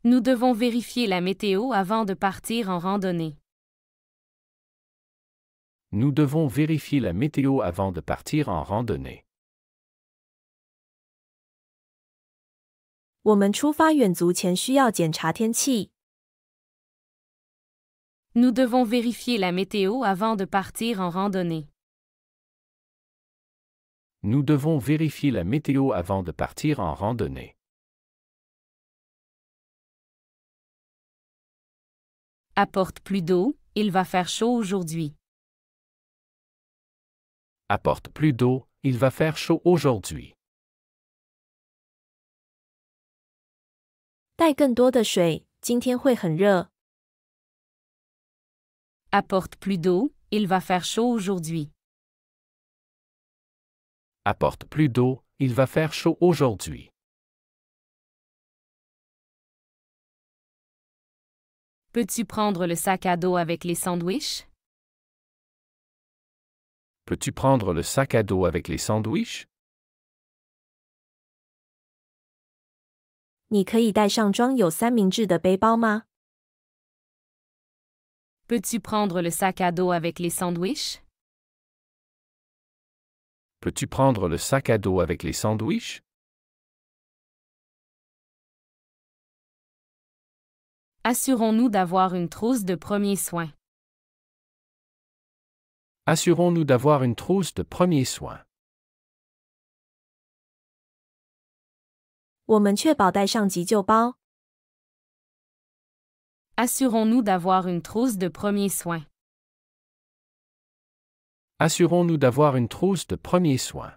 Nous devons vérifier la météo avant de partir en randonnée. Nous devons vérifier la météo avant de partir en randonnée. 我们出发远足前需要检查天气。Nous devons vérifier la météo avant de partir en randonnée. Nous devons vérifier la météo avant de partir en randonnée. Apporte plus d'eau, il va faire chaud aujourd'hui. Apporte plus d'eau, il va faire chaud aujourd'hui. 带更多的水，今天会很热。Apporte plus d'eau, il va faire chaud aujourd'hui. Apporte plus d'eau, il va faire chaud aujourd'hui. Peux-tu prendre le sac à dos avec les sandwichs? Peux-tu prendre le sac à dos avec les sandwichs? 你可以带上装有三明治的背包吗？ Peux-tu prendre le sac à dos avec les sandwichs? Peux-tu prendre le sac à dos avec les sandwichs? Assurons-nous d'avoir une trousse de premiers soins. Assurons-nous d'avoir une trousse de premiers soins. 我们确保带上急救包。 Assurons-nous d'avoir une trousse de premiers soins. Assurons-nous d'avoir une trousse de premiers soins.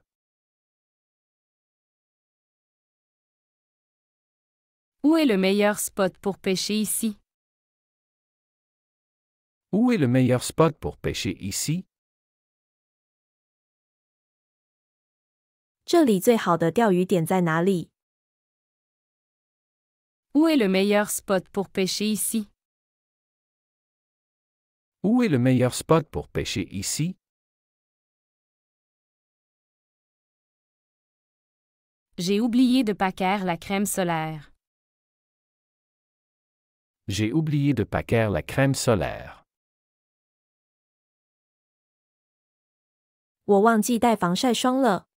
Où est le meilleur spot pour pêcher ici? Où est le meilleur spot pour pêcher ici? 这里最好的钓鱼点在哪里？ Où est le meilleur spot pour pêcher ici? Où est le meilleur spot pour pêcher ici? J'ai oublié de paquer la crème solaire. J'ai oublié de paquer la crème solaire. 我忘记带防晒霜了。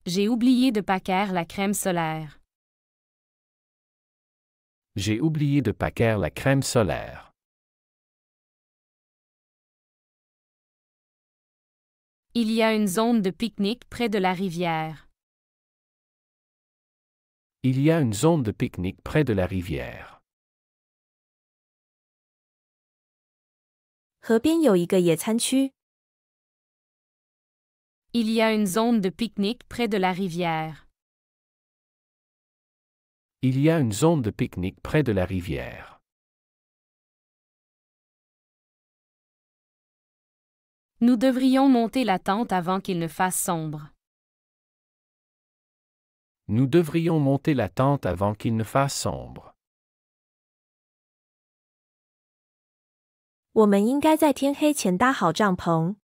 J'ai oublié de paquer la crème solaire. J'ai oublié de paquer la crème solaire. Il y a une zone de pique-nique près de la rivière. Il y a une zone de pique-nique près de la rivière. 河边有一个野餐区。 Il y a une zone de pique-nique près de la rivière. Il y a une zone de pique-nique près de la rivière. Nous devrions monter la tente avant qu'il ne fasse sombre. Nous devrions monter la tente avant qu'il ne fasse sombre. 我们应该在天黑前搭好帐篷。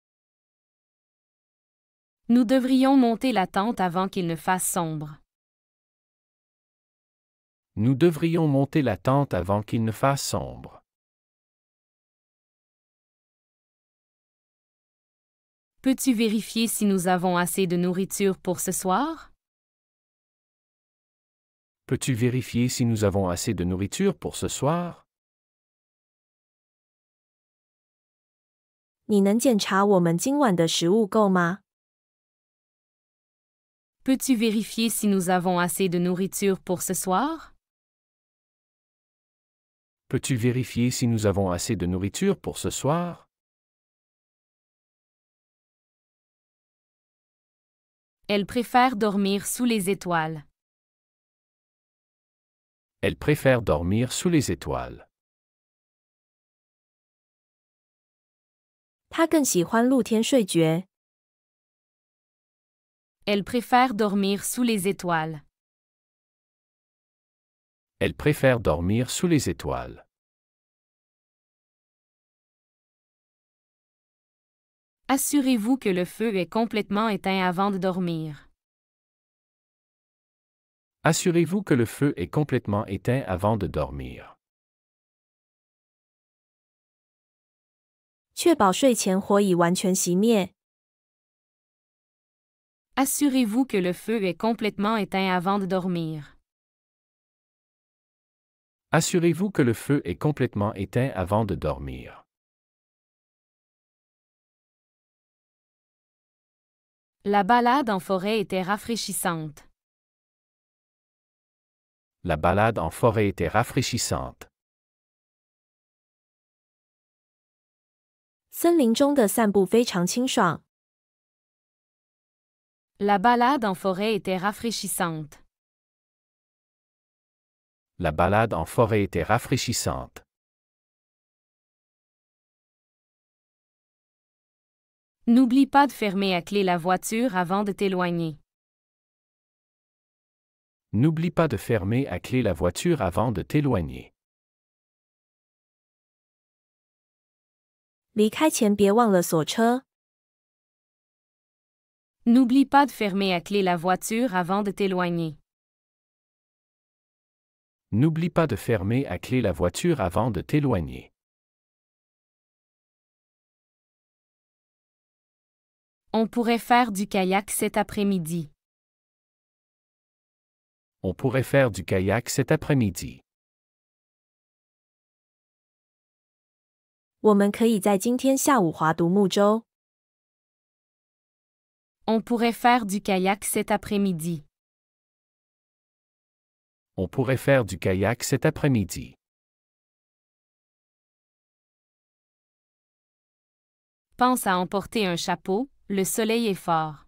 Nous devrions monter la tente avant qu'il ne fasse sombre. Nous devrions monter la tente avant qu'il ne fasse sombre. Peux-tu vérifier si nous avons assez de nourriture pour ce soir? Peux-tu vérifier si nous avons assez de nourriture pour ce soir? 你能检查我们今晚的食物够吗？ Peux-tu vérifier si nous avons assez de nourriture pour ce soir? Peux-tu vérifier si nous avons assez de nourriture pour ce soir? Elle préfère dormir sous les étoiles. Elle préfère dormir sous les étoiles. 他更喜欢露天睡觉。 Elle préfère dormir sous les étoiles. Elle préfère dormir sous les étoiles. Assurez-vous que le feu est complètement éteint avant de dormir. Assurez-vous que le feu est complètement éteint avant de dormir. 确保睡前火已完全熄灭。 Assurez-vous que le feu est complètement éteint avant de dormir. Assurez-vous que le feu est complètement éteint avant de dormir. La balade en forêt était rafraîchissante. La balade en forêt était rafraîchissante. 森林中的散步非常清爽。 La balade en forêt était rafraîchissante. La balade en forêt était rafraîchissante. N'oublie pas de fermer à clé la voiture avant de t'éloigner. N'oublie pas de fermer à clé la voiture avant de t'éloigner. 离开前别忘了锁车。 N'oublie pas de fermer à clé la voiture avant de t'éloigner. N'oublie pas de fermer à clé la voiture avant de t'éloigner. On pourrait faire du kayak cet après-midi. On pourrait faire du kayak cet après-midi. 我们可以在今天下午划独木舟。 On pourrait faire du kayak cet après-midi. On pourrait faire du kayak cet après-midi. Pense à emporter un chapeau, le soleil est fort.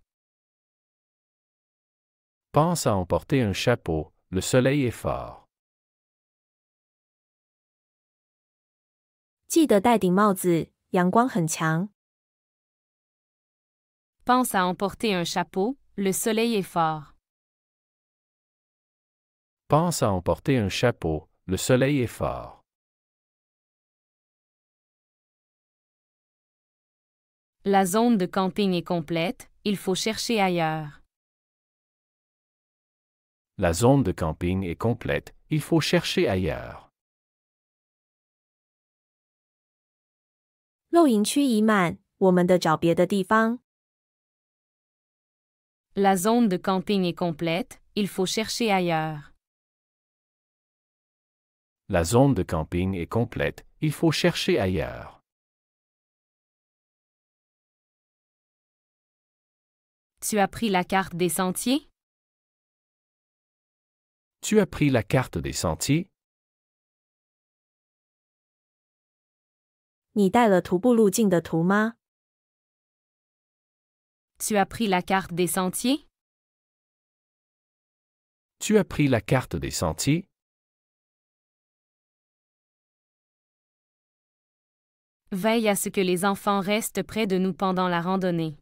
Pense à emporter un chapeau, le soleil est fort. 记得戴顶帽子，阳光很强。 Pense à emporter un chapeau, le soleil est fort. Pense à emporter un chapeau, le soleil est fort. La zone de camping est complète, il faut chercher ailleurs. La zone de camping est complète, il faut chercher ailleurs. 露营区已满，我们得找别的地方。 La zone de camping est complète, il faut chercher ailleurs. La zone de camping est complète, il faut chercher ailleurs. Tu as pris la carte des sentiers? Tu as pris la carte des sentiers? 你带了徒步路径的图吗？ Tu as pris la carte des sentiers? Tu as pris la carte des sentiers? Veille à ce que les enfants restent près de nous pendant la randonnée.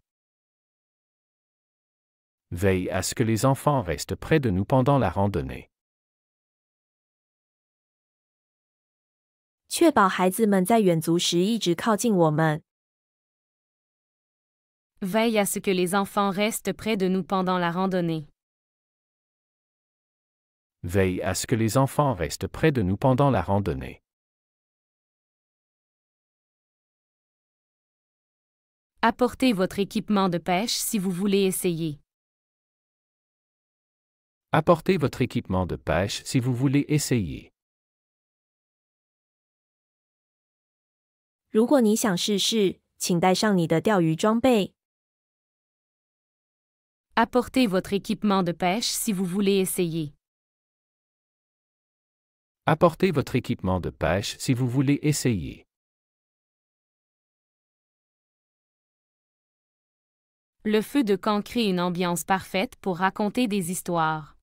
Veille à ce que les enfants restent près de nous pendant la randonnée. 确保孩子们在远足时一直靠近我们。 Veille à ce que les enfants restent près de nous pendant la randonnée. Veille à ce que les enfants restent près de nous pendant la randonnée. Apportez votre équipement de pêche si vous voulez essayer. Apportez votre équipement de pêche si vous voulez essayer. 如果你想试试，请带上你的钓鱼装备。 Apportez votre équipement de pêche si vous voulez essayer. Apportez votre équipement de pêche si vous voulez essayer. Le feu de camp crée une ambiance parfaite pour raconter des histoires.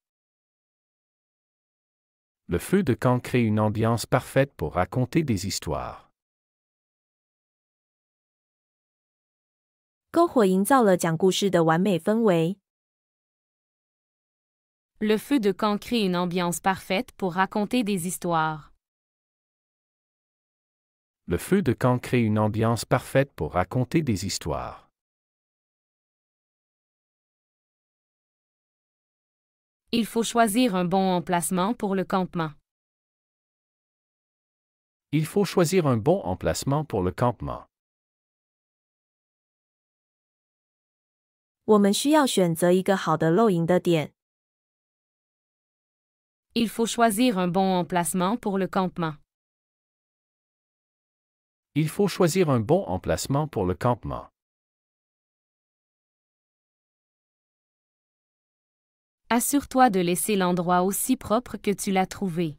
Le feu de camp crée une ambiance parfaite pour raconter des histoires. 篝火营造了讲故事的完美氛围。 Le feu de camp crée une ambiance parfaite pour raconter des histoires. Le feu de camp crée une ambiance parfaite pour raconter des histoires. Il faut choisir un bon emplacement pour le campement. Il faut choisir un bon emplacement pour le campement. 我们需要选择一个好的露营的点。Il faut choisir un bon emplacement pour le campement. Il faut choisir un bon emplacement pour le campement. Assure-toi de laisser l'endroit aussi propre que tu l'as trouvé.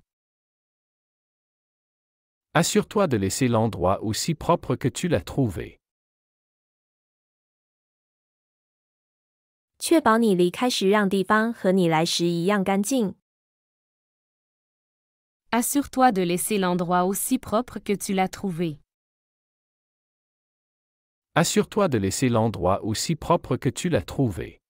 Assure-toi de laisser l'endroit aussi propre que tu l'as trouvé. 确保你离开时让地方和你来时一样干净。Assure-toi de laisser l'endroit aussi propre que tu l'as trouvé. Assure-toi de laisser l'endroit aussi propre que tu l'as trouvé.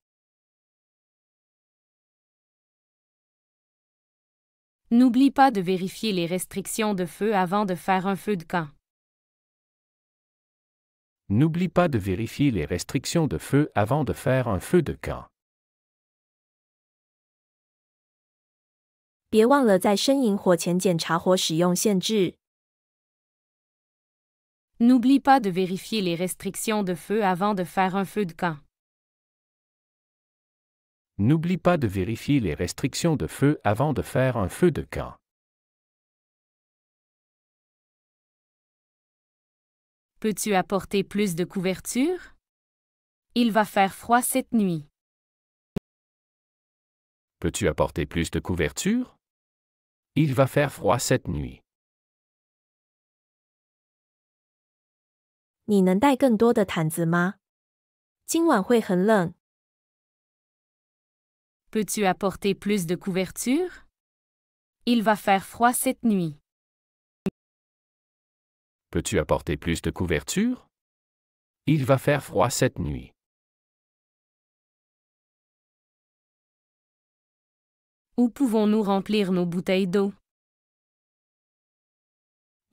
N'oublie pas de vérifier les restrictions de feu avant de faire un feu de camp. N'oublie pas de vérifier les restrictions de feu avant de faire un feu de camp. 别忘了在生营火前检查火使用限制。N'oublie pas de vérifier les restrictions de feu avant de faire un feu de camp. N'oublie pas de vérifier les restrictions de feu avant de faire un feu de camp. Peux-tu apporter plus de couverture? Il va faire froid cette nuit. Peux-tu apporter plus de couverture? Il va faire froid cette nuit. 你能带更多的毯子吗？今晚会很冷。Peux-tu apporter plus de couverture? Il va faire froid cette nuit. Peux-tu apporter plus de couverture? Il va faire froid cette nuit. Où pouvons-nous remplir nos bouteilles d'eau?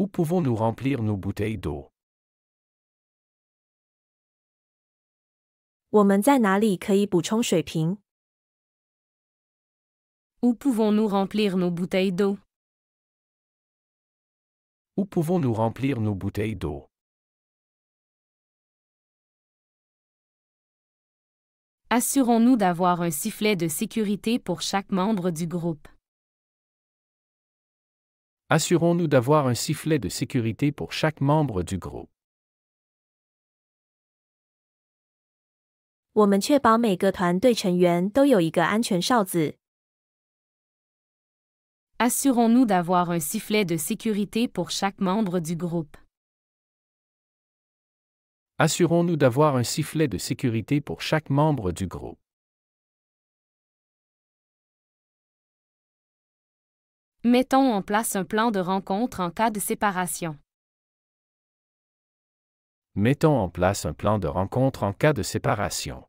Où pouvons-nous remplir nos bouteilles d'eau? 我们在哪里可以补充水瓶？ Où pouvons-nous remplir nos bouteilles d'eau? Où pouvons-nous remplir nos bouteilles d'eau? Assurons-nous d'avoir un sifflet de sécurité pour chaque membre du groupe. Assurons-nous d'avoir un sifflet de sécurité pour chaque membre du groupe. 我们确保每个团队成员都有一个安全哨子。Assurons-nous d'avoir un sifflet de sécurité pour chaque membre du groupe. Assurons-nous d'avoir un sifflet de sécurité pour chaque membre du groupe. Mettons en place un plan de rencontre en cas de séparation. Mettons en place un plan de rencontre en cas de séparation.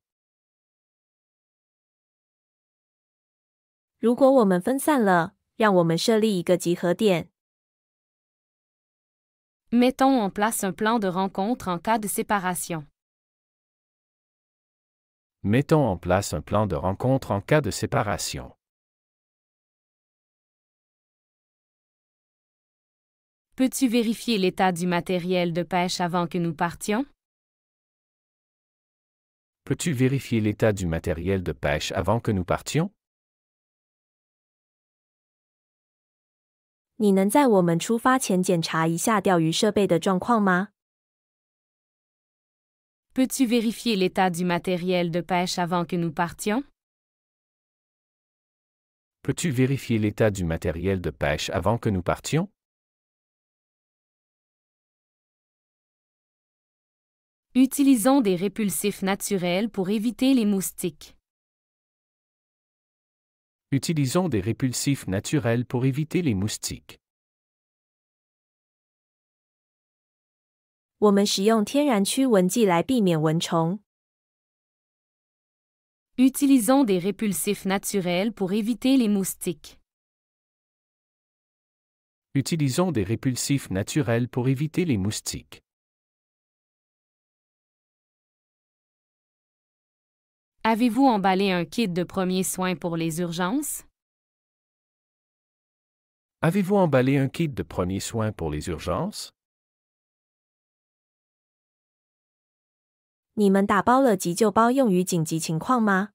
如果我们分散了，让我们设立一个集合点。Mettons en place un plan de rencontre en cas de séparation. Mettons en place un plan de rencontre en cas de séparation. Peux-tu vérifier l'état du matériel de pêche avant que nous partions? Peux-tu vérifier l'état du matériel de pêche avant que nous partions? 你能在我们出发前检查一下钓鱼设备的状况吗？ Peux-tu vérifier l'état du matériel de pêche avant que nous partions? Peux-tu vérifier l'état du matériel de pêche avant que nous partions? Utilisons des répulsifs naturels pour éviter les moustiques. Utilisons des répulsifs naturels pour éviter les moustiques. 我们使用天然驱蚊剂来避免蚊虫。Utilisons des répulsifs naturels pour éviter les moustiques. Utilisons des répulsifs naturels pour éviter les moustiques. Avez-vous emballé un kit de premiers soins pour les urgences? Avez-vous emballé un kit de premiers soins pour les urgences? 你们打包了急救包用于紧急情况吗？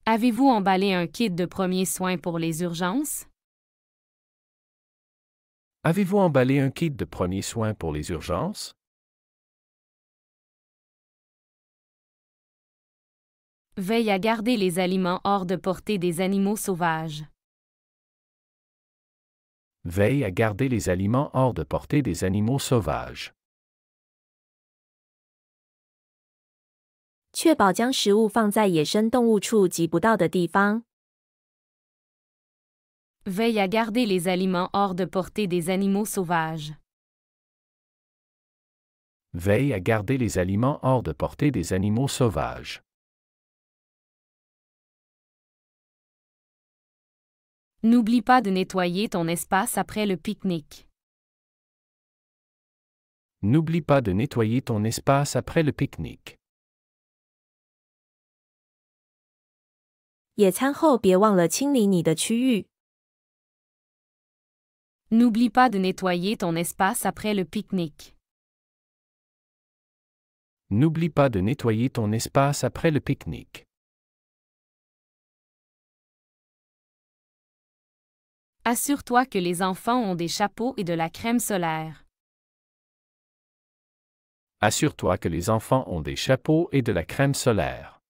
Avez-vous emballé un kit de premiers soins pour les urgences? Avez-vous emballé un kit de premiers soins pour les urgences? Veille à garder les aliments hors de portée des animaux sauvages. Veille à garder les aliments hors de portée des animaux sauvages. 确保将食物放在野生动物触及不到的地方。 Veille à garder les aliments hors de portée des animaux sauvages. Veille à garder les aliments hors de portée des animaux sauvages. N'oublie pas de nettoyer ton espace après le pique-nique. N'oublie pas de nettoyer ton espace après le pique-nique. 野餐后别忘了清理你的区域。 N'oublie pas de nettoyer ton espace après le pique-nique. N'oublie pas de nettoyer ton espace après le pique-nique. Assure-toi que les enfants ont des chapeaux et de la crème solaire. Assure-toi que les enfants ont des chapeaux et de la crème solaire.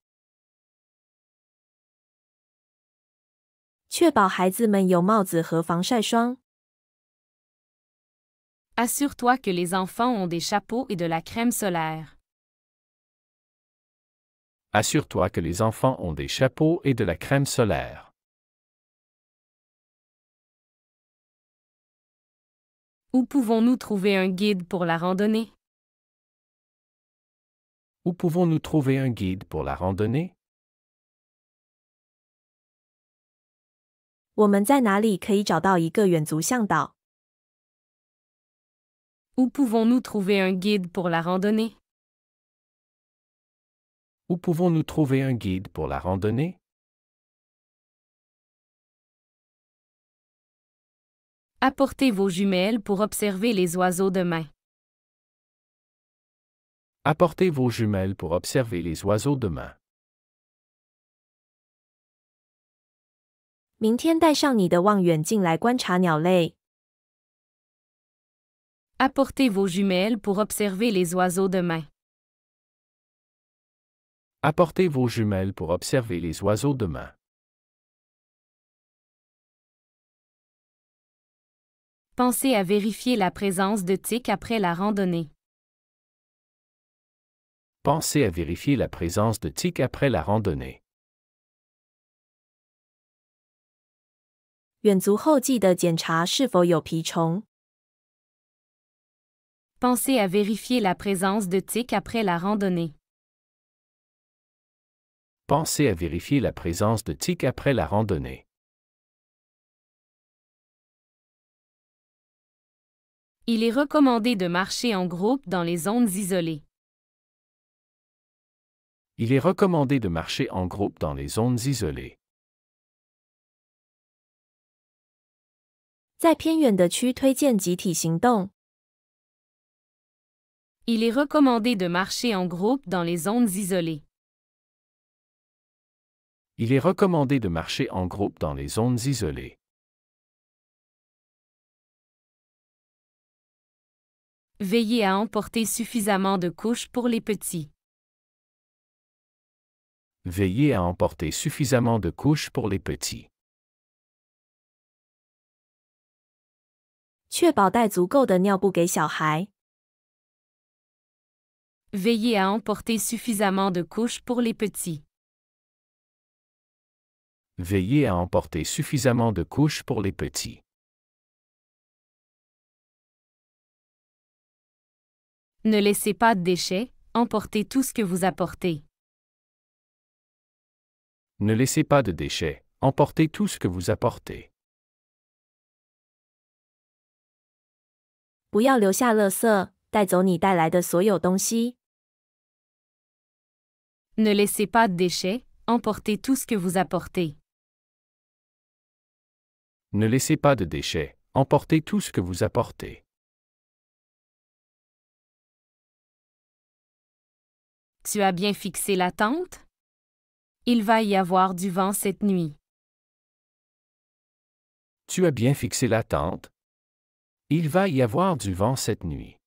确保孩子们有帽子和防晒霜。 Assure-toi que les enfants ont des chapeaux et de la crème solaire. Assure-toi que les enfants ont des chapeaux et de la crème solaire. Où pouvons-nous trouver un guide pour la randonnée? Où pouvons-nous trouver un guide pour la randonnée? 我们在哪里可以找到一个远足向导？ Où pouvons-nous trouver un guide pour la randonnée? Où pouvons-nous trouver un guide pour la randonnée? Apportez vos jumelles pour observer les oiseaux demain. Apportez vos jumelles pour observer les oiseaux demain. 明天带上你的望远镜来观察鸟类。 Apportez vos jumelles pour observer les oiseaux demain. Apportez vos jumelles pour observer les oiseaux demain. Pensez à vérifier la présence de tiques après la randonnée. Pensez à vérifier la présence de tiques après la randonnée. 远足后记得检查是否有蜱虫。 Pensez à vérifier la présence de tiques après la randonnée. Pensez à vérifier la présence de tiques après la randonnée. Il est recommandé de marcher en groupe dans les zones isolées. Il est recommandé de marcher en groupe dans les zones isolées. 在偏远的区推荐集体行动。 Il est recommandé de marcher en groupe dans les zones isolées. Il est recommandé de marcher en groupe dans les zones isolées. Veillez à emporter suffisamment de couches pour les petits. Veillez à emporter suffisamment de couches pour les petits. 确保带足够的尿布给小孩。 Veillez à emporter suffisamment de couches pour les petits. Veillez à emporter suffisamment de couches pour les petits. Ne laissez pas de déchets, emportez tout ce que vous apportez. Ne laissez pas de déchets, emportez tout ce que vous apportez. 不要留下垃圾，带走你带来的所有东西。Ne laissez pas de déchets, emportez tout ce que vous apportez. Ne laissez pas de déchets, emportez tout ce que vous apportez. Tu as bien fixé la tente? Il va y avoir du vent cette nuit. Tu as bien fixé la tente? Il va y avoir du vent cette nuit.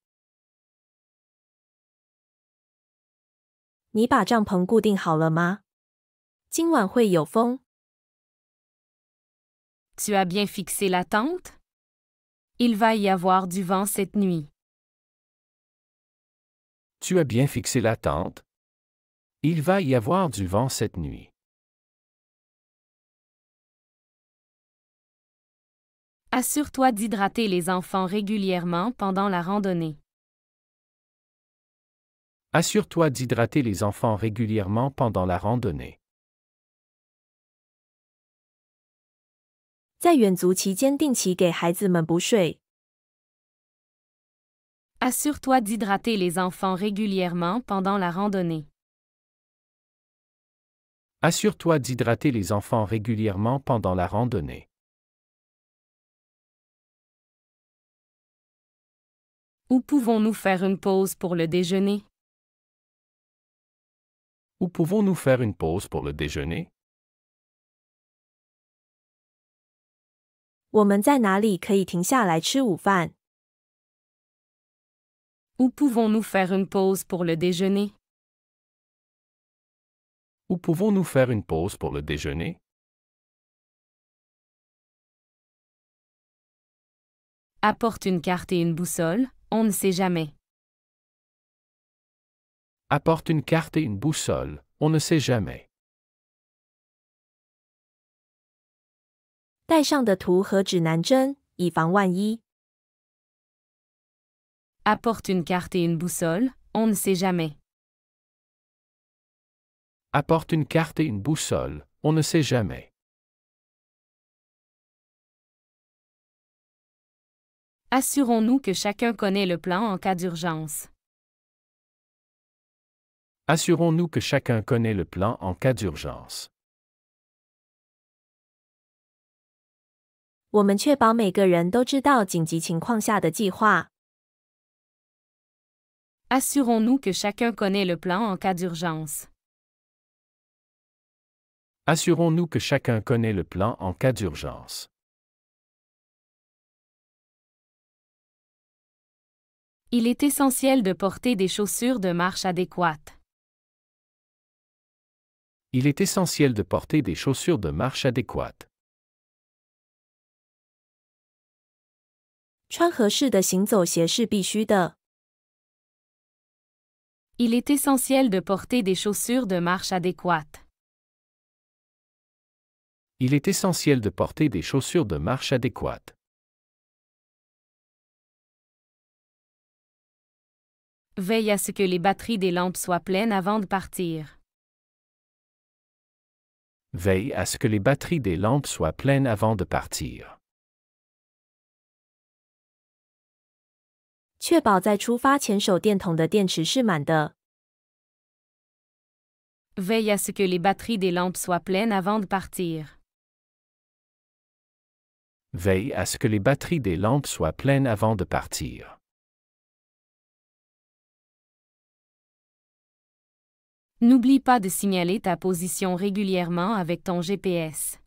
你把帐篷固定好了吗？今晚会有风。Tu as bien fixé la tente? Il va y avoir du vent cette nuit. Tu as bien fixé la tente? Il va y avoir du vent cette nuit. Assure-toi d'hydrater les enfants régulièrement pendant la randonnée. Assure-toi d'hydrater les enfants régulièrement pendant la randonnée. 在远足期间定期给孩子们补水。Assure-toi d'hydrater les enfants régulièrement pendant la randonnée. Assure-toi d'hydrater les enfants régulièrement pendant la randonnée. Où pouvons-nous faire une pause pour le déjeuner? Où pouvons-nous faire une pause pour le déjeuner? 我们在哪里可以停下来吃午饭？ Où pouvons-nous faire une pause pour le déjeuner? Où pouvons-nous faire une pause pour le déjeuner? Apporte une carte et une boussole, on ne sait jamais. Apporte une carte et une boussole, on ne sait jamais. 带上的图和指南针，以防万一。 Apporte une carte et une boussole, on ne sait jamais. Apporte une carte et une boussole, on ne sait jamais. Assurons-nous que chacun connaît le plan en cas d'urgence. Assurons-nous que chacun connaît le plan en cas d'urgence. 我们确保每个人都知道紧急情况下的计划。 Assurons-nous que chacun connaît le plan en cas d'urgence. Assurons-nous que chacun connaît le plan en cas d'urgence. Il est essentiel de porter des chaussures de marche adéquates. Il est essentiel de porter des chaussures de marche adéquates. 穿合适的行走鞋是必须的。 Il est essentiel de porter des chaussures de marche adéquates. Il est essentiel de porter des chaussures de marche adéquates. Veille à ce que les batteries des lampes soient pleines avant de partir. Veille à ce que les batteries des lampes soient pleines avant de partir. 确保在出发前手电筒的电池是满的。 Veille à ce que les batteries des lampes soient pleines avant de partir. Veille à ce que les batteries des lampes soient pleines avant de partir. N'oublie pas de signaler ta position régulièrement avec ton GPS.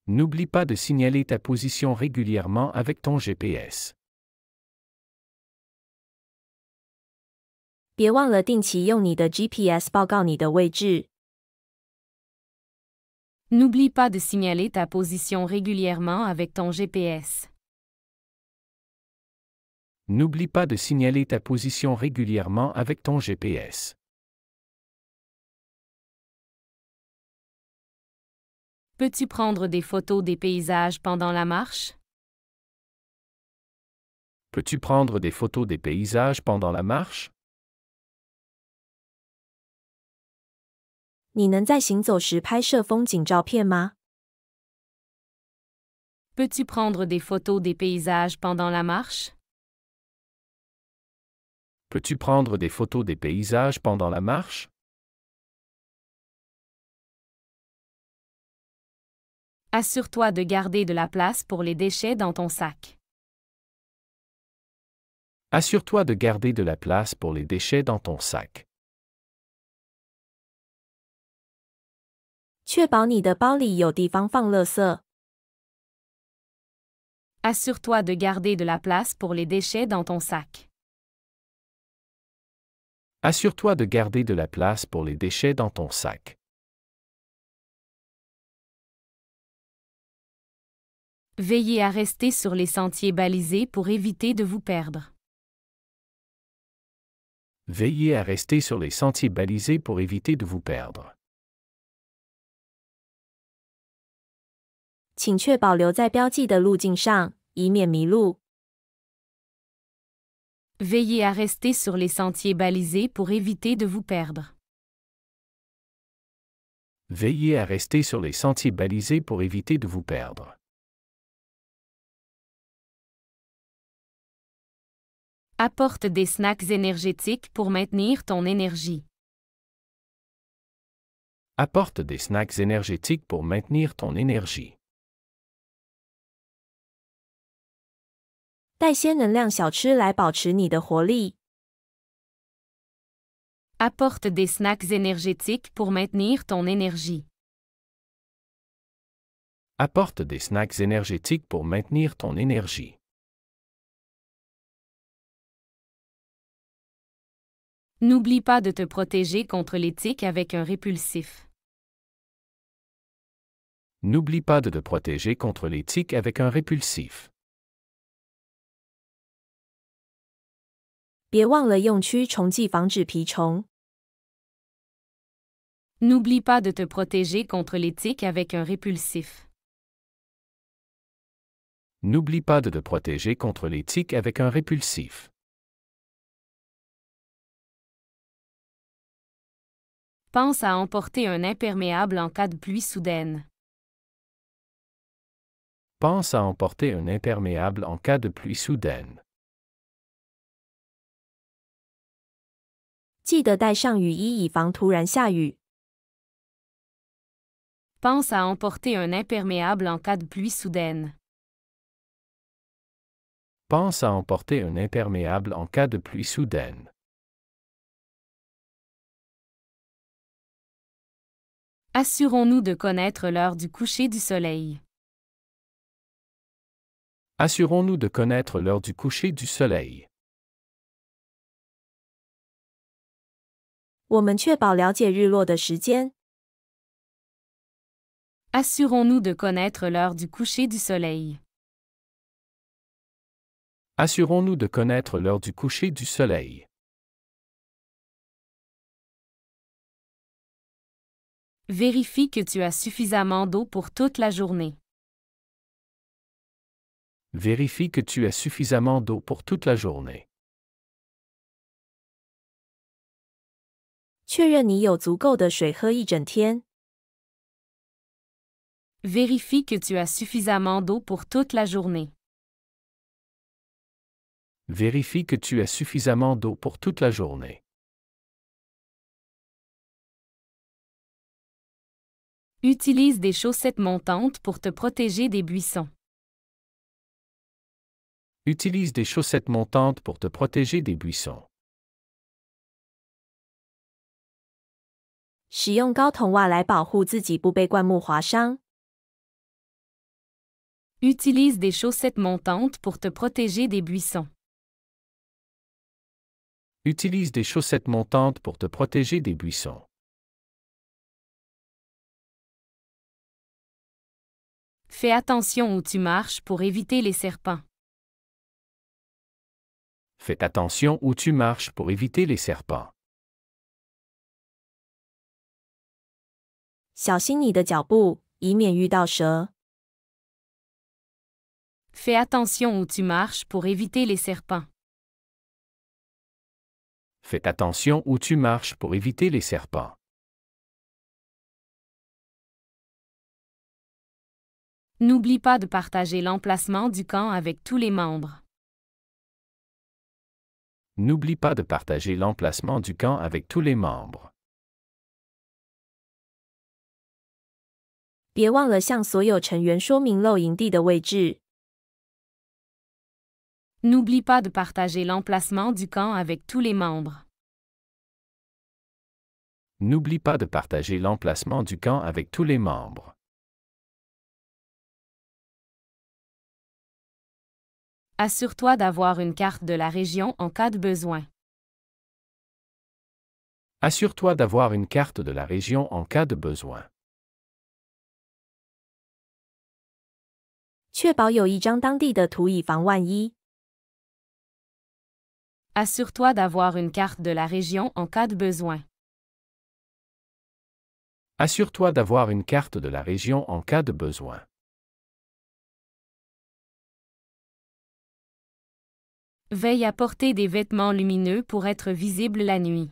N'oublie pas de signaler ta position régulièrement avec ton GPS. 别忘了定期用你的 GPS 报告你的位置。 N'oublie pas de signaler ta position régulièrement avec ton GPS. N'oublie pas de signaler ta position régulièrement avec ton GPS. Peux-tu prendre des photos des paysages pendant la marche? Peux-tu prendre des photos des paysages pendant la marche? 你能在行走时拍摄风景照片吗？ Peux-tu prendre des photos des paysages pendant la marche? Peux-tu prendre des photos des paysages pendant la marche? Assure-toi de garder de la place pour les déchets dans ton sac. Assure-toi de garder de la place pour les déchets dans ton sac. 确保你的包里有地方放垃圾。Assure-toi de garder de la place pour les déchets dans ton sac. Assure-toi de garder de la place pour les déchets dans ton sac. Veillez à rester sur les sentiers balisés pour éviter de vous perdre. Veillez à rester sur les sentiers balisés pour éviter de vous perdre. 请确保留在标记的路径上，以免迷路。Veillez à rester sur les sentiers balisés pour éviter de vous perdre. Veillez à rester sur les sentiers balisés pour éviter de vous perdre. Apporte des snacks énergétiques pour maintenir ton énergie. Apporte des snacks énergétiques pour maintenir ton énergie. 带些能量小吃来保持你的活力。Apporte des snacks énergétiques pour maintenir ton énergie. Apporte des snacks énergétiques pour maintenir ton énergie. N'oublie pas de te protéger contre les tiques avec un répulsif. N'oublie pas de te protéger contre les tiques avec un répulsif. 别忘了用驱虫剂防止蜱虫。N'oublie pas de te protéger contre les tiques avec un répulsif. N'oublie pas de te protéger contre les tiques avec un répulsif. Pense à emporter un imperméable en cas de pluie soudaine. Pense à emporter un imperméable en cas de pluie soudaine. 记得带上雨衣以防突然下雨。Pense à emporter un imperméable en cas de pluie soudaine. Pense à emporter un imperméable en cas de pluie soudaine. Assurons-nous de connaître l'heure du coucher du soleil. Assurons-nous de connaître l'heure du coucher du soleil. 我们确保了解日落的时间。Assurons-nous de connaître l'heure du coucher du soleil. Assurons-nous de connaître l'heure du coucher du soleil. Vérifie que tu as suffisamment d'eau pour toute la journée. Vérifie que tu as suffisamment d'eau pour toute la journée. 确认你有足够的水喝一整天。Vérifie que tu as suffisamment d'eau pour toute la journée. Vérifie que tu as suffisamment d'eau pour toute la journée. Utilise des chaussettes montantes pour te protéger des buissons. Utilise des chaussettes montantes pour te protéger des buissons. 使用高筒袜来保护自己不被灌木划伤。Utilise des chaussettes montantes pour te protéger des buissons. Utilise des chaussettes montantes pour te protéger des buissons. Fais attention où tu marches pour éviter les serpents. Fais attention où tu marches pour éviter les serpents. 小心你的脚步，以免遇到蛇。Fais attention où tu marches pour éviter les serpents. Fais attention où tu marches pour éviter les serpents. N'oublie pas de partager l'emplacement du camp avec tous les membres. N'oublie pas de partager l'emplacement du camp avec tous les membres. 别忘了向所有成员说明露营地的位置。N'oublie pas de partager l'emplacement du camp avec tous les membres. N'oublie pas de partager l'emplacement du camp avec tous les membres. Assure-toi d'avoir une carte de la région en cas de besoin. Assure-toi d'avoir une carte de la région en cas de besoin. 确保有一张当地的图以防万一。Assure-toi d'avoir une carte de la région en cas de besoin. Assure-toi d'avoir une carte de la région en cas de besoin. Veille à porter des vêtements lumineux pour être visible la nuit.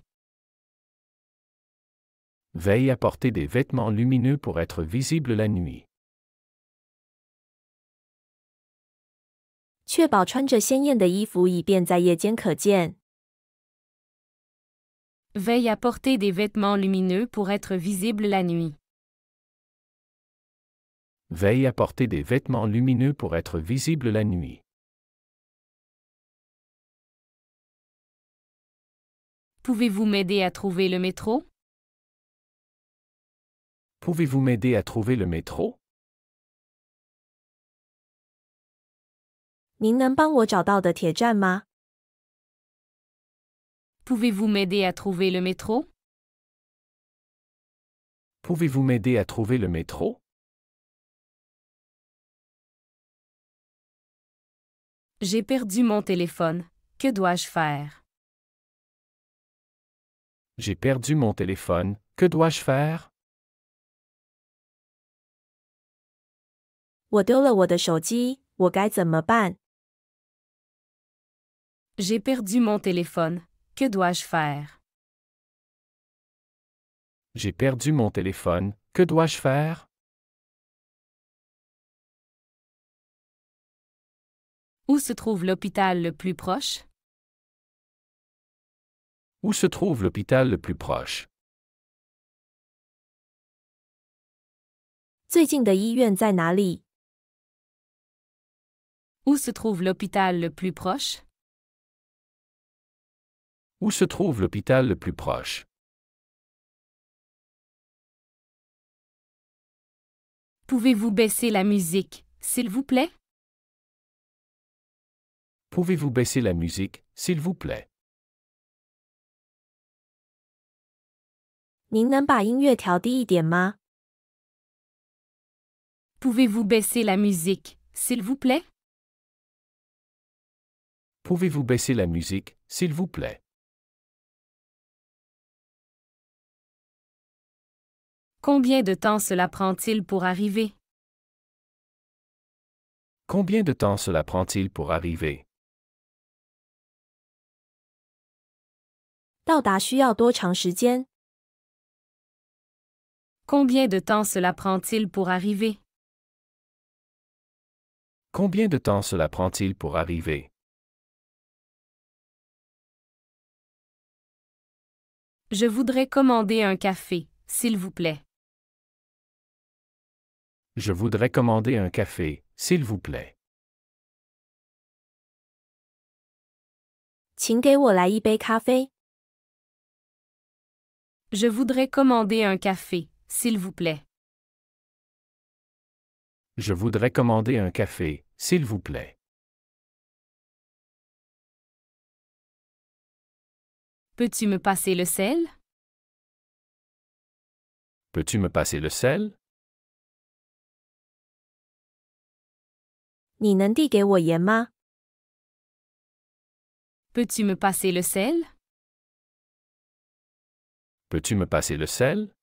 Veille à porter des vêtements lumineux pour être visible la nuit. 确保穿着鲜艳的衣服以便在夜间可见。Veille à porter des vêtements lumineux pour être visible la nuit. Veille à porter des vêtements lumineux pour être visible la nuit. Pouvez-vous m'aider à trouver le métro? Pouvez-vous m'aider à trouver le métro? 您能帮我找到的铁站吗？ Pouvez-vous m'aider à trouver le métro? Pouvez-vous m'aider à trouver le métro? J'ai perdu mon téléphone. Que dois-je faire? J'ai perdu mon téléphone. Que dois-je faire? 我丢了我的手机，我该怎么办？ J'ai perdu mon téléphone. Que dois-je faire? J'ai perdu mon téléphone. Que dois-je faire? Où se trouve l'hôpital le plus proche? Où se trouve l'hôpital le plus proche? 最近的医院在哪里？ Où se trouve l'hôpital le plus proche? Où se trouve l'hôpital le plus proche? Pouvez-vous baisser la musique, s'il vous plaît? Pouvez-vous baisser la musique, s'il vous plaît? 您能把音乐调低一点吗？ Pouvez-vous baisser la musique, s'il vous plaît? Pouvez-vous baisser la musique, s'il vous plaît? Combien de temps cela prend-il pour arriver? Combien de temps cela prend-il pour arriver? 到达需要多长时间？ Combien de temps cela prend-il pour arriver? Combien de temps cela prend-il pour arriver? Je voudrais commander un café, s'il vous plaît. Je voudrais commander un café, s'il vous plaît. 请给我来一杯咖啡。 Je voudrais commander un café, s'il vous plaît. Je voudrais commander un café, s'il vous plaît. Peux-tu me passer le sel? Peux-tu me passer le sel? 你能递给我盐吗？ Peux-tu me passer le sel? Peux-tu me passer le sel?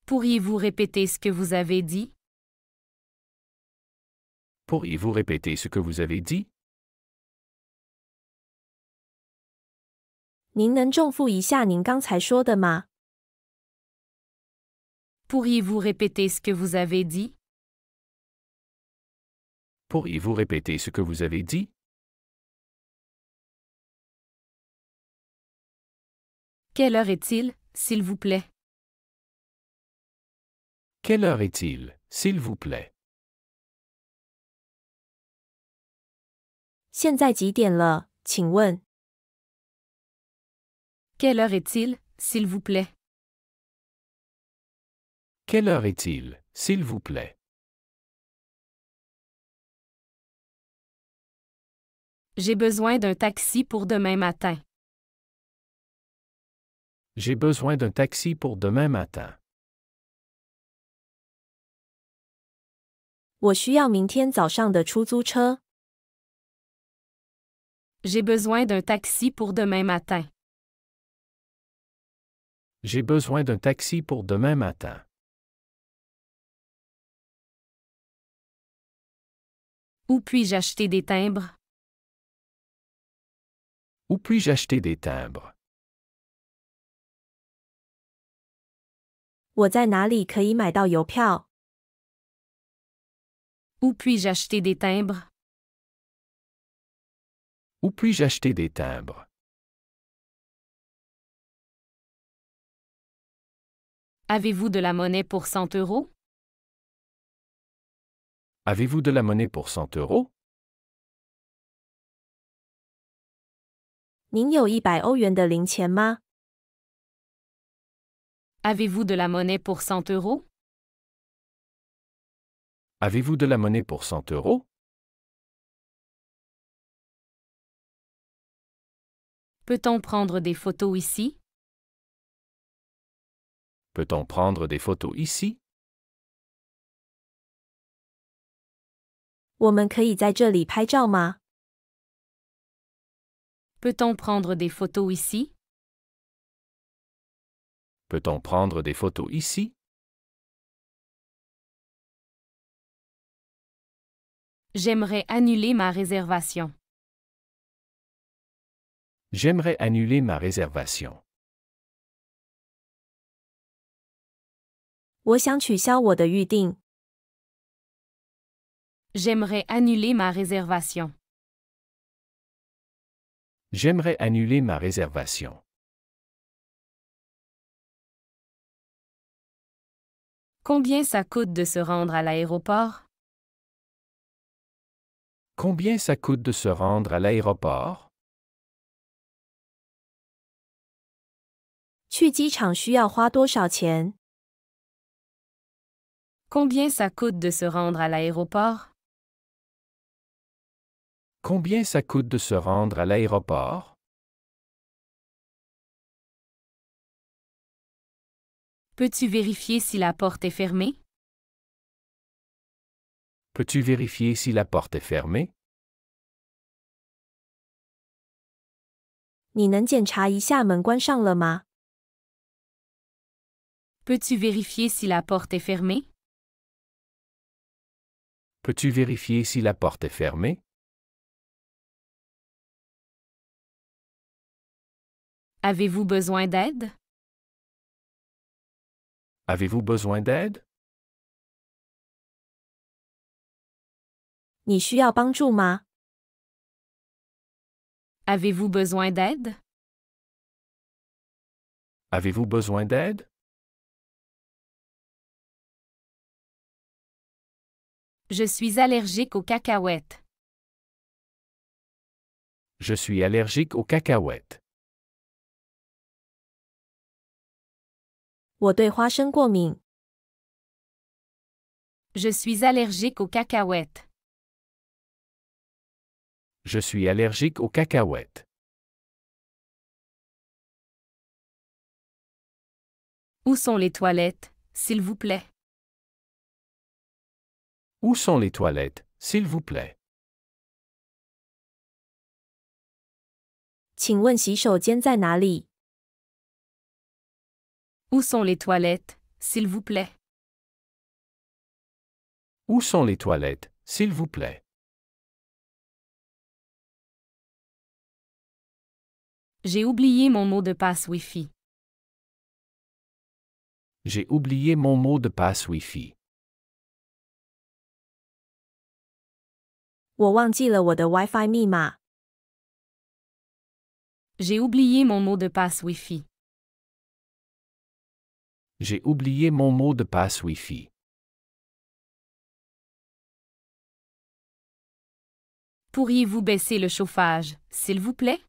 Pourriez-vous répéter ce que vous avez dit? Pourriez-vous répéter ce que vous avez dit? 您能重复一下您刚才说的吗？ Pourriez-vous répéter ce que vous avez dit? Pourriez-vous répéter ce que vous avez dit? Quelle heure est-il, s'il vous plaît? Quelle heure est-il, s'il vous plaît? 现在几点了，请问？ Quelle heure est-il, s'il vous plaît? Quelle heure est-il, s'il vous plaît? J'ai besoin d'un taxi pour demain matin. J'ai besoin d'un taxi pour demain matin. 我需要明天早上的出租车。 J'ai besoin d'un taxi pour demain matin. J'ai besoin d'un taxi pour demain matin. Où puis-je acheter des timbres? Où puis-je acheter des timbres? 我在哪里可以买到邮票？ Où puis-je acheter des timbres? Où puis-je acheter des timbres? Avez-vous de la monnaie pour 100 euros? Avez-vous de la monnaie pour 100 euros? 您有100欧元的零钱吗？ Avez-vous de la monnaie pour 100 euros? Avez-vous de la monnaie pour 100 euros? Peut-on prendre des photos ici? Peut-on prendre des photos ici? 我们可以在这里拍照吗？ Peut-on prendre des photos ici? Peut-on prendre des photos ici? J'aimerais annuler ma réservation. J'aimerais annuler ma réservation. 我想取消我的预定。 J'aimerais annuler ma réservation. J'aimerais annuler ma réservation. Combien ça coûte de se rendre à l'aéroport? Combien ça coûte de se rendre à l'aéroport? 去机场需要花多少钱？ Combien ça coûte de se rendre à l'aéroport? Combien ça coûte de se rendre à l'aéroport? Peux-tu vérifier si la porte est fermée? Peux-tu vérifier si la porte est fermée? 你能检查一下门关上了吗？ Peux-tu vérifier si la porte est fermée? Peux-tu vérifier si la porte est fermée? Avez-vous besoin d'aide? Avez-vous besoin d'aide? 你需要帮助吗？ Avez-vous besoin d'aide? Avez-vous besoin d'aide? Je suis allergique aux cacahuètes. Je suis allergique aux cacahuètes. 我对花生过敏。 Je suis allergique aux cacahuètes. Je suis allergique aux cacahuètes. Où sont les toilettes, s'il vous plaît? Où sont les toilettes, s'il vous plaît? 请问洗手间在哪里？ Où sont les toilettes, s'il vous plaît? Où sont les toilettes, s'il vous plaît? J'ai oublié mon mot de passe Wi-Fi. J'ai oublié mon mot de passe Wi-Fi. 我忘记了我的 Wi-Fi 密码。J'ai oublié mon mot de passe Wi-Fi. J'ai oublié mon mot de passe Wi-Fi. Pourriez-vous baisser le chauffage, s'il vous plaît?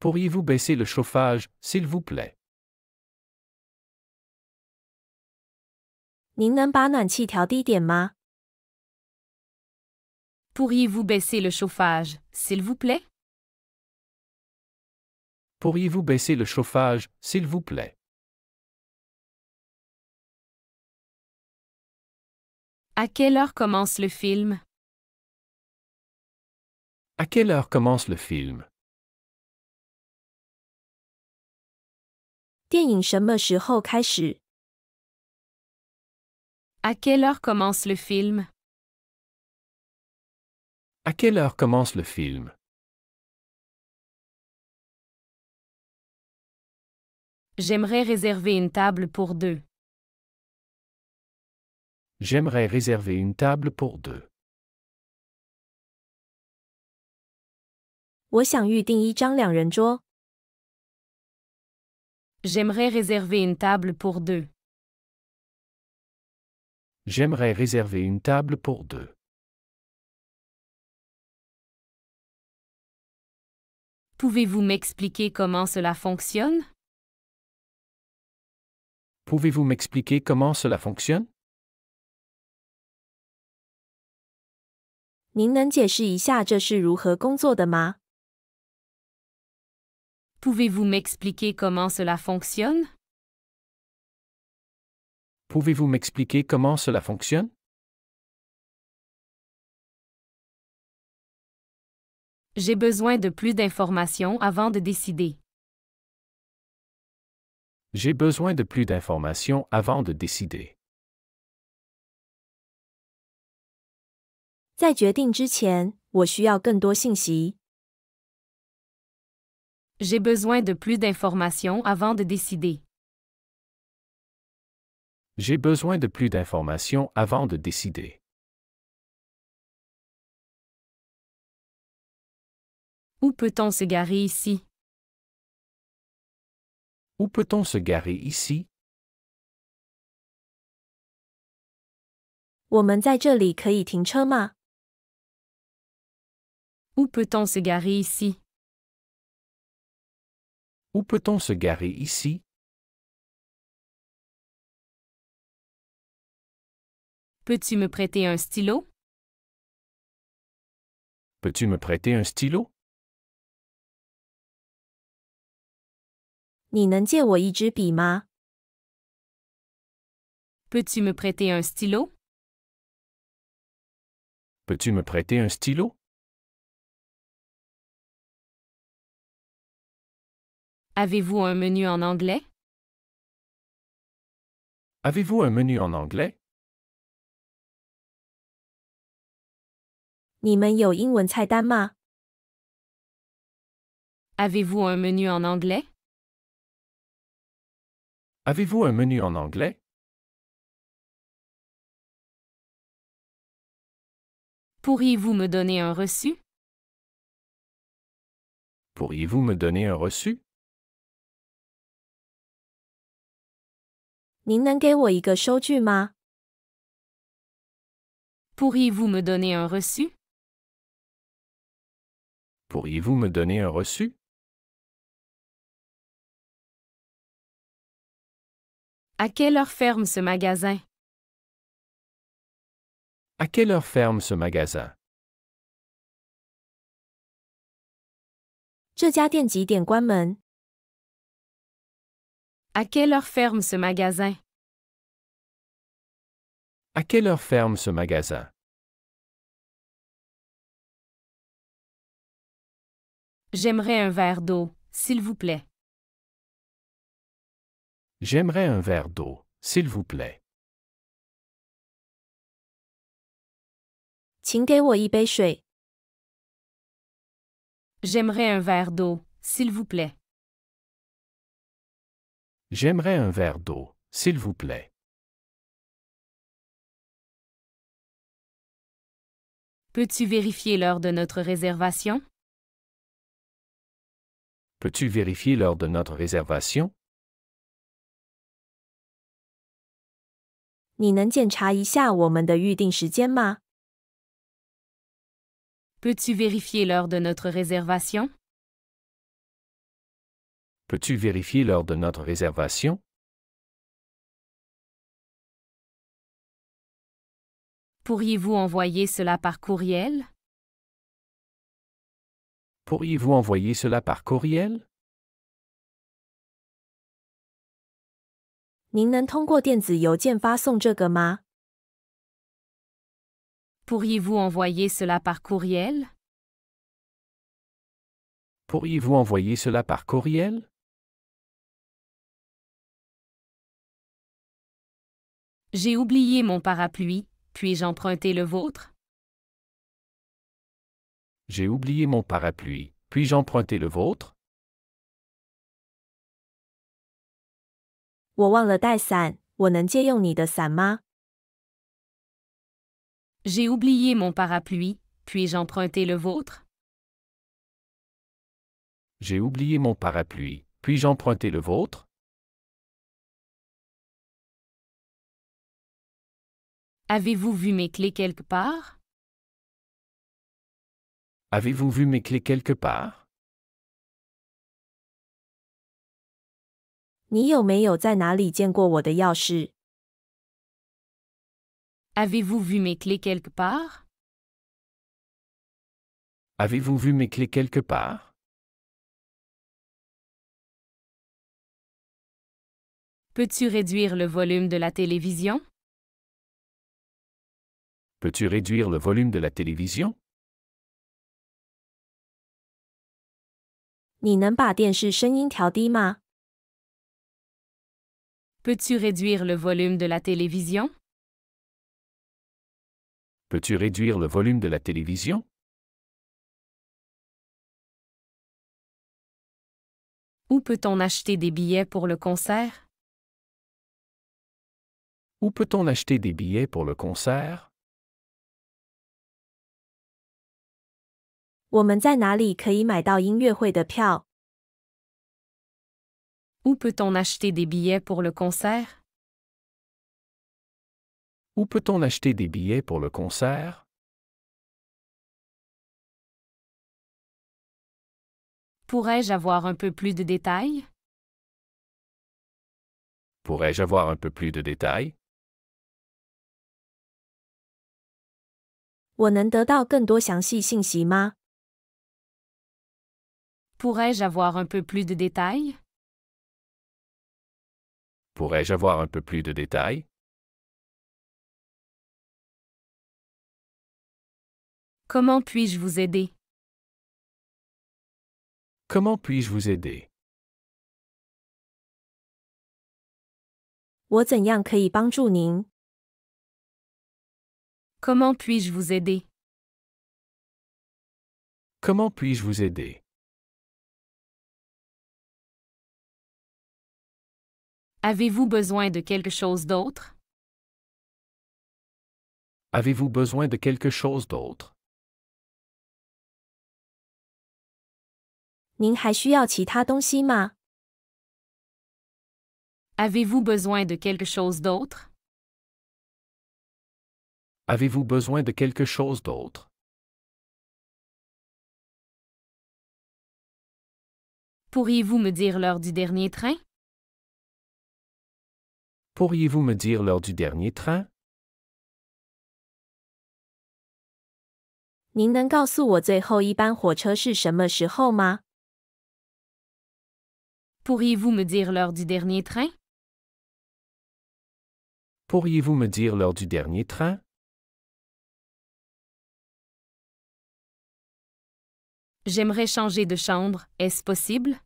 Pourriez-vous baisser le chauffage, s'il vous plaît? 您能把暖气调低点吗？ Pourriez-vous baisser le chauffage, s'il vous plaît? Pourriez-vous baisser le chauffage, s'il vous plaît? À quelle heure commence le film? À quelle heure commence le film? 电影什么时候开始？ À quelle heure commence le film? À quelle heure commence le film? J'aimerais réserver une table pour deux. J'aimerais réserver une table pour deux. 我想预订一张两人桌。 J'aimerais réserver une table pour deux. J'aimerais réserver une table pour deux. Pouvez-vous m'expliquer comment cela fonctionne? Pouvez-vous m'expliquer comment cela fonctionne? 您能解释一下这是如何工作的吗？ Pouvez-vous m'expliquer comment cela fonctionne? Pouvez-vous m'expliquer comment cela fonctionne? J'ai besoin de plus d'informations avant de décider. J'ai besoin de plus d'informations avant de décider. 在决定之前，我需要更多信息。 J'ai besoin de plus d'informations avant de décider. J'ai besoin de plus d'informations avant de décider. Où peut-on se garer ici? Où peut-on se garer ici? 我们在这里可以停车吗？ Où peut-on se garer ici? Où peut-on se garer ici? Peux-tu me prêter un stylo? Peux-tu me prêter un stylo? 你能借我一支笔吗？ Peux-tu me prêter un stylo? Peux-tu me prêter un stylo? Avez-vous un menu en anglais? Avez-vous un menu en anglais? 你们有英文菜单吗？ Avez-vous un menu en anglais? Avez-vous un menu en anglais? Pourriez-vous me donner un reçu? Pourriez-vous me donner un reçu? 您能给我一个收据吗？ Pourriez-vous me donner un reçu? Pourriez-vous me donner un reçu? À quelle heure ferme ce magasin? À quelle heure ferme ce magasin? 这家店几点关门？ À quelle heure ferme ce magasin? À quelle heure ferme ce magasin? J'aimerais un verre d'eau, s'il vous plaît. J'aimerais un verre d'eau, s'il vous plaît. 请给我一杯水。 J'aimerais un verre d'eau, s'il vous plaît. J'aimerais un verre d'eau, s'il vous plaît. Peux-tu vérifier l'heure de notre réservation? Peux-tu vérifier l'heure de notre réservation? 你能检查一下我们的预定时间吗？ Peux-tu vérifier l'heure de notre réservation? Peux-tu vérifier l'heure de notre réservation? Pourriez-vous envoyer cela par courriel? Pourriez-vous envoyer cela par courriel? 您能通过电子邮件发送这个吗？ Pourriez-vous envoyer cela par courriel? Pourriez-vous envoyer cela par courriel? J'ai oublié mon parapluie, puis-je emprunter le vôtre? J'ai oublié mon parapluie. Puis-je emprunter le vôtre? 我忘了带伞，我能借用你的伞吗？ J'ai oublié mon parapluie, puis-je emprunter le vôtre? J'ai oublié mon parapluie. Puis-je emprunter le vôtre? Avez-vous vu mes clés quelque part? Avez-vous vu mes clés quelque part? 你有没有在哪里见过我的钥匙？ Avez-vous vu mes clés quelque part? Avez-vous vu mes clés quelque part? Peux-tu réduire le volume de la télévision? Peux-tu réduire le volume de la télévision? 你能把电视声音调低吗？ Peux-tu réduire le volume de la télévision? Peux-tu réduire le volume de la télévision? Où peut-on acheter des billets pour le concert? Où peut-on acheter des billets pour le concert? 我们在哪里可以买到音乐会的票？ Où peut-on acheter des billets pour le concert? Où peut-on acheter des billets pour le concert? Pourrais-je avoir un peu plus de détails? Pourrais-je avoir un peu plus de détails? 我能得到更多详细信息吗？ Pourrais-je avoir un peu plus de détails? Pourrais-je avoir un peu plus de détails? Comment puis-je vous aider? Comment puis-je vous aider? 我怎样可以帮助您？ Comment puis-je vous aider? Comment puis-je vous aider? Avez-vous besoin de quelque chose d'autre? Avez-vous besoin de quelque chose d'autre? 您还需要其他东西吗？ Avez-vous besoin de quelque chose d'autre? Avez-vous besoin de quelque chose d'autre? Pourriez-vous me dire l'heure du dernier train? Pourriez-vous me dire l'heure du dernier train? 您能告诉我最后一班火车是什么时候吗？ Pourriez-vous me dire l'heure du dernier train? Pourriez-vous me dire l'heure du dernier train? J'aimerais changer de chambre, est-ce possible?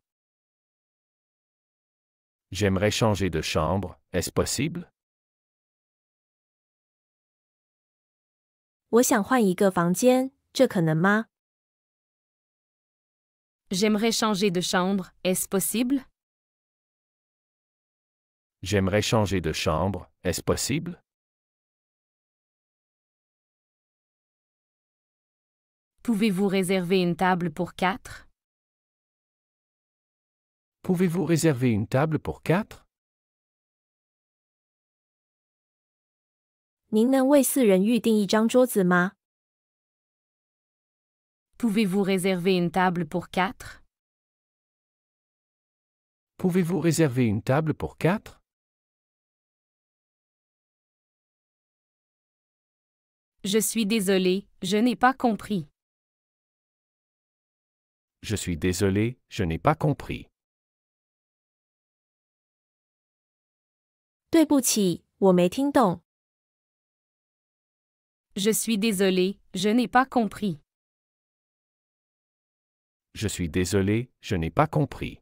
J'aimerais changer de chambre, est-ce possible? 我想换一个房间，这可能吗？ J'aimerais changer de chambre, est-ce possible? J'aimerais changer de chambre, est-ce possible? Pouvez-vous réserver une table pour 4? Pouvez-vous réserver une table pour 4? 您能为4人预订一张桌子吗？ Pouvez-vous réserver une table pour 4? Pouvez-vous réserver une table pour 4? Je suis désolé, je n'ai pas compris. Je suis désolé, je n'ai pas compris. 对不起，我没听懂。 Je suis désolé, je n'ai pas compris. Je suis désolé, je n'ai pas compris.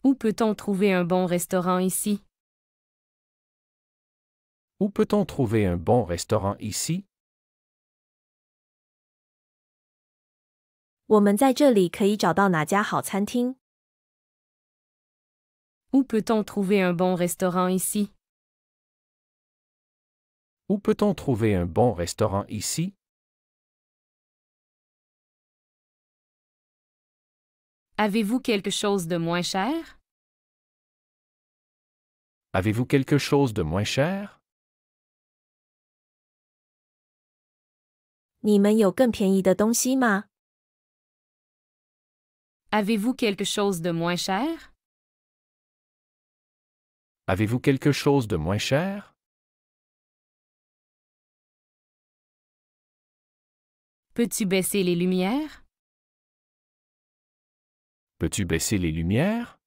Où peut-on trouver un bon restaurant ici? Où peut-on trouver un bon restaurant ici? 我们在这里可以找到哪家好餐厅？ Où peut-on trouver un bon restaurant ici? Où peut-on trouver un bon restaurant ici? Avez-vous quelque chose de moins cher? Avez-vous quelque chose de moins cher? 你们有更便宜的东西吗？ Avez-vous quelque chose de moins cher? Avez-vous quelque chose de moins cher? Peux-tu baisser les lumières? Peux-tu baisser les lumières?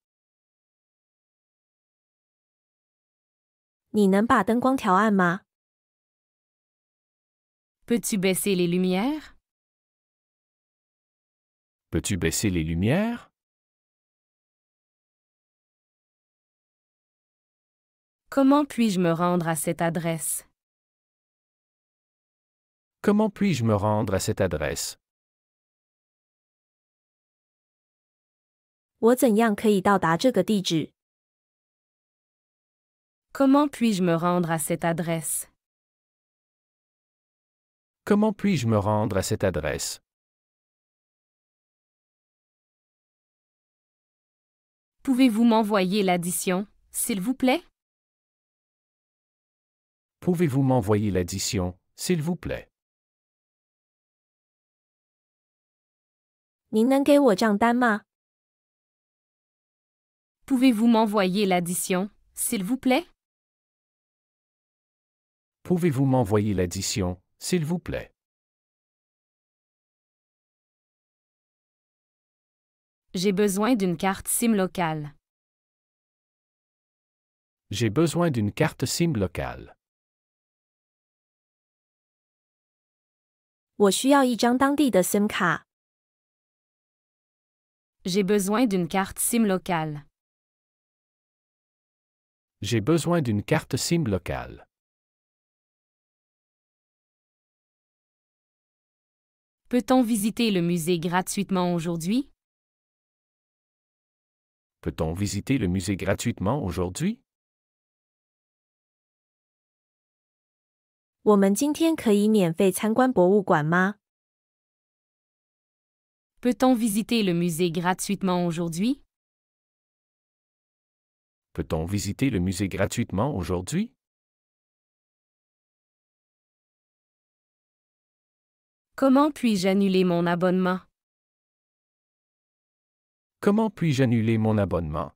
你能把灯光调暗吗？ Peux-tu baisser les lumières? Peux-tu baisser les lumières? Comment puis-je me rendre à cette adresse? Comment puis-je me rendre à cette adresse? 我怎样可以到达这个地址？ Comment puis-je me rendre à cette adresse? Comment puis-je me rendre à cette adresse? Pouvez-vous m'envoyer l'addition, s'il vous plaît? Pouvez-vous m'envoyer l'addition, s'il vous plaît? 您能给我账单吗？ Pouvez-vous m'envoyer l'addition, s'il vous plaît? Pouvez-vous m'envoyer l'addition, s'il vous plaît? J'ai besoin d'une carte SIM locale. J'ai besoin d'une carte SIM locale. 我需要一张当地的 SIM 卡。 J'ai besoin d'une carte SIM locale. J'ai besoin d'une carte SIM locale. Peut-on visiter le musée gratuitement aujourd'hui? Peut-on visiter le musée gratuitement aujourd'hui? 我们今天可以免费参观博物馆吗？ Peut-on visiter le musée gratuitement aujourd'hui? Peut-on visiter le musée gratuitement aujourd'hui? Comment puis-je annuler mon abonnement? Comment puis-je annuler mon abonnement?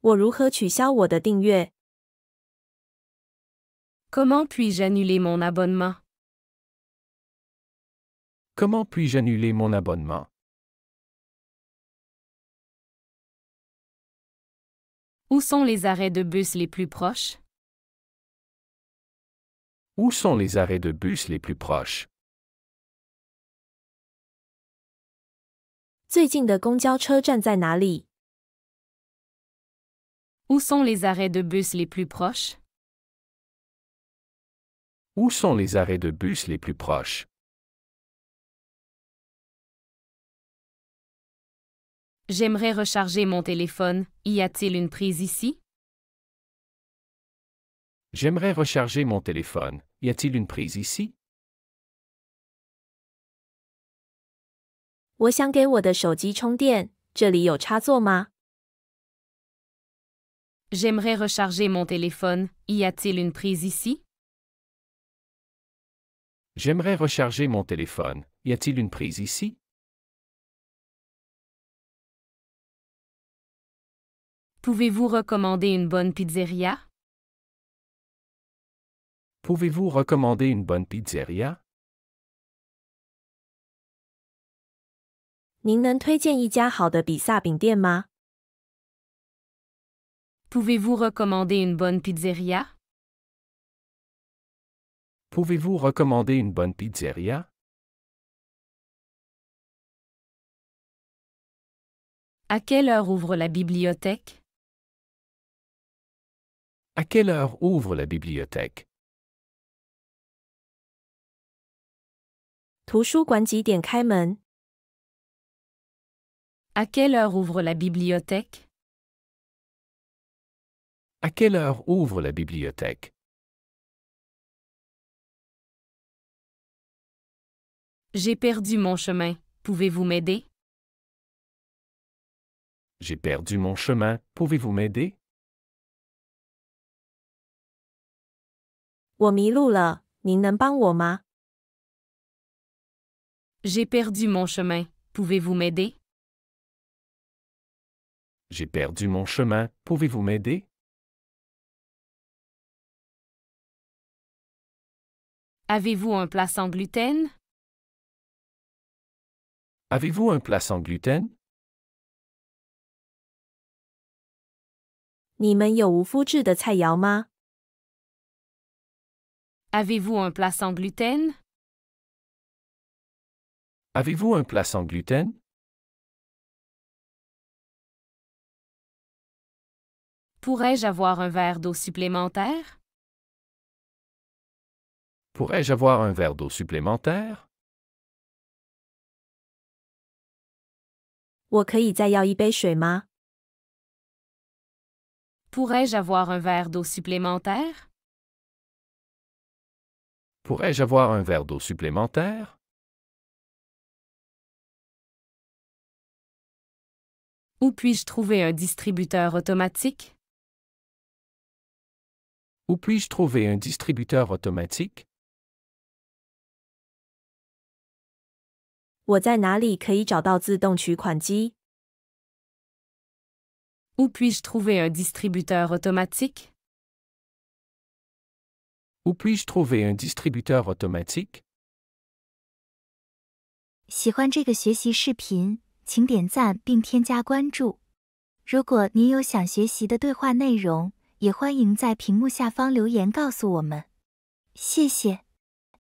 我如何取消我的订阅？ Comment puis-je annuler mon abonnement? Comment puis-je annuler mon abonnement? Où sont les arrêts de bus les plus proches? Où sont les arrêts de bus les plus proches? 最近的公交车站在哪里？ Où sont les arrêts de bus les plus proches? Où sont les arrêts de bus les plus proches? J'aimerais recharger mon téléphone. Y a-t-il une prise ici? J'aimerais recharger mon téléphone. Y a-t-il une prise ici? 我想给我的手机充电，这里有插座吗？ J'aimerais recharger mon téléphone. Y a-t-il une prise ici? J'aimerais recharger mon téléphone. Y a-t-il une prise ici? Pouvez-vous recommander une bonne pizzeria? Pouvez-vous recommander une bonne pizzeria? 您能推荐一家好的比萨饼店吗？ Pouvez-vous recommander une bonne pizzeria? Pouvez-vous recommander une bonne pizzeria? À quelle heure ouvre la bibliothèque? À quelle heure ouvre la bibliothèque? 图书馆几点开门？ À quelle heure ouvre la bibliothèque? À quelle heure ouvre la bibliothèque? J'ai perdu mon chemin. Pouvez-vous m'aider? J'ai perdu mon chemin. Pouvez-vous m'aider? 我迷路了，您能帮我吗？ J'ai perdu mon chemin. Pouvez-vous m'aider? J'ai perdu mon chemin. Pouvez-vous m'aider? Avez-vous un plat sans gluten? Avez-vous un plat sans gluten? 你们有无麸质的菜肴吗？ Avez-vous un plat sans gluten? Avez-vous un plat sans gluten? Pourrais-je avoir un verre d'eau supplémentaire? Pourrais-je avoir un verre d'eau supplémentaire? 我可以再要一杯水吗？ Pourrais-je avoir un verre d'eau supplémentaire? Pourrais-je avoir un verre d'eau supplémentaire? Où puis-je trouver un distributeur automatique? Où puis-je trouver un distributeur automatique? 我在哪里可以找到自动取款机？ Où puis-je trouver un distributeur automatique? Où puis-je trouver un distributeur automatique? 喜欢这个学习视频，请点赞并添加关注。如果您有想学习的对话内容，也欢迎在屏幕下方留言告诉我们。谢谢。